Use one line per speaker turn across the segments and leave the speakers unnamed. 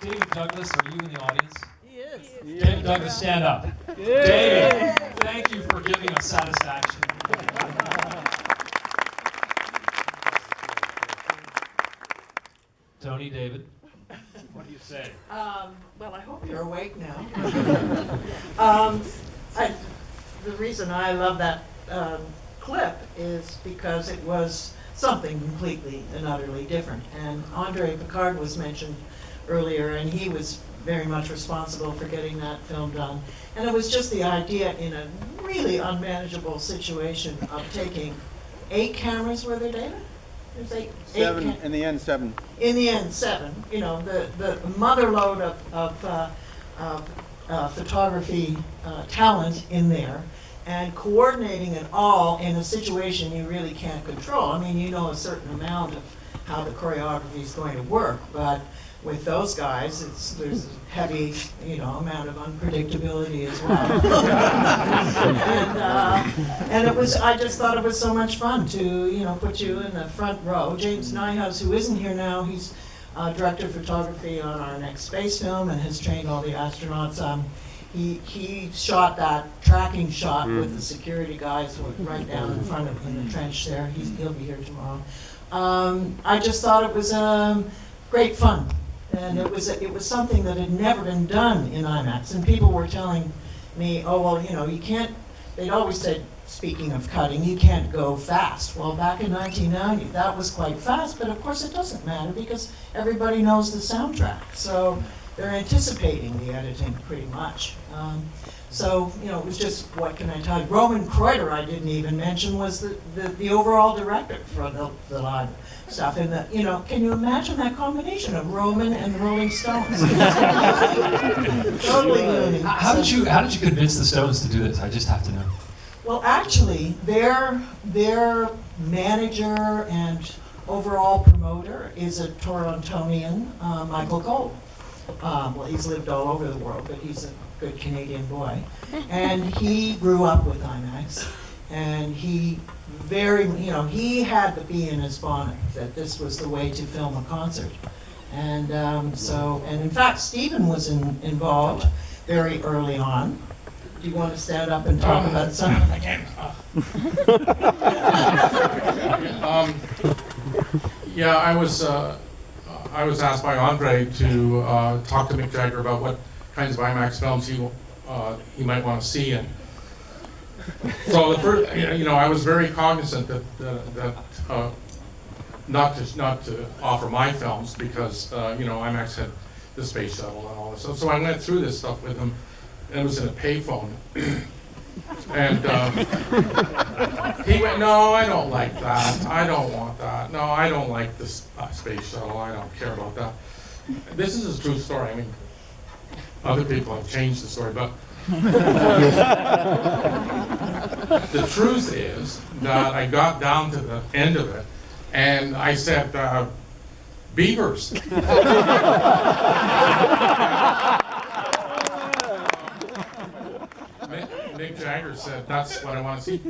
David Douglas, are you in the audience?
He is.
David Douglas, stand up. David, thank you for giving us satisfaction. Tony, David, what do you say?
Well, I hope you're awake now. The reason I love that clip is because it was something completely and utterly different. And Andre Picard was mentioned earlier, and he was very much responsible for getting that film done. And it was just the idea in a really unmanageable situation of taking 8 cameras, were there, David? There's eight
In the end, 7.
In the end, 7. You know, the mother load of photography talent in there, and coordinating it all in a situation you really can't control. I mean, you know a certain amount of how the choreography is going to work, but with those guys, there's a heavy, amount of unpredictability as well. and I just thought it was so much fun to, put you in the front row. James Nyhouse, who isn't here now, he's director of photography on our next space film and has trained all the astronauts. He shot that tracking shot with the security guys right down in front of in the trench there. He'll be here tomorrow. I just thought it was great fun. And it was something that had never been done in IMAX. And people were telling me, oh, well, you can't, they'd always said, speaking of cutting, you can't go fast. Well, back in 1990, that was quite fast, but of course it doesn't matter because everybody knows the soundtrack. So they're anticipating the editing pretty much. So, it was just, what can I tell you? Roman Kreuter, I didn't even mention, was the overall director for the live stuff. And can you imagine that combination of Roman and the Rolling Stones? Totally loony.
How did you convince the Stones to do this? I just have to know.
Well, actually, their manager and overall promoter is a Torontonian, Michael Gold. Well, he's lived all over the world, but he's a good Canadian boy. And he grew up with IMAX, and he he had the bee in his bonnet that this was the way to film a concert. And and in fact, Stephen was involved very early on. Do you want to stand up and talk about something?
I can. Yeah, I was asked by Andre to talk to Mick Jagger about what kinds of IMAX films he might want to see. And so the first, I was very cognizant that not to offer my films because IMAX had the space shuttle and all this. So I went through this stuff with him, and it was in a payphone. And he went, "No, I don't like that. I don't want that. No, I don't like this space shuttle. I don't care about that." This is a true story. I mean, other people have changed the story, but the truth is that I got down to the end of it, and I said, "Beavers." Mick Jagger said, "That's what I want to see."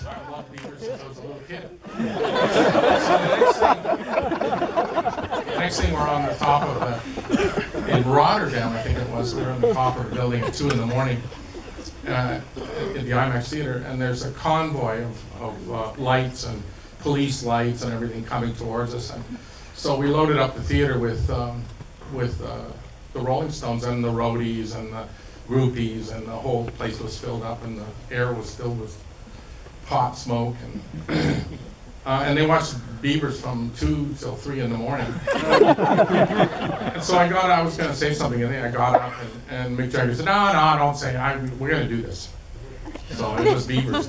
I love beavers since I was a little kid. So the next thing we're on the top of in Rotterdam, I think it was, we were on the top of the building at 2 in the morning at the IMAX theater, and there's a convoy of lights and police lights and everything coming towards us. And so we loaded up the theater with the Rolling Stones and the roadies and the groupies, and the whole place was filled up, and the air was filled with pot smoke, and they watched Beavers from 2 till 3 in the morning. And so I was going to say something, and then I got up, and Mick Jagger said, "No, don't say it. We're going to do this." So it was Beavers.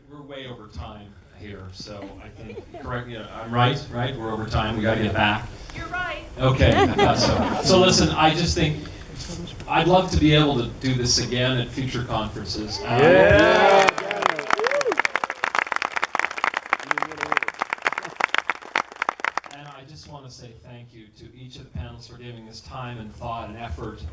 We're way over time here, so I think, correct me, I'm right? We're over time, we gotta get back.
You're right.
Okay, I thought so. So listen, I just think, I'd love to be able to do this again at future conferences.
Yeah!
And I just want to say thank you to each of the panelists for giving us time and thought and effort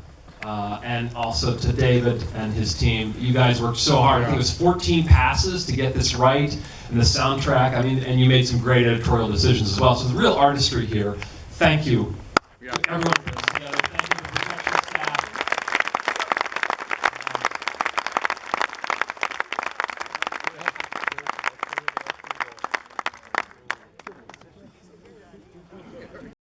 and also to David and his team. You guys worked so hard. I think it was 14 passes to get this right, and the soundtrack. I mean, and you made some great editorial decisions as well. So there's real artistry here. Thank you, everyone.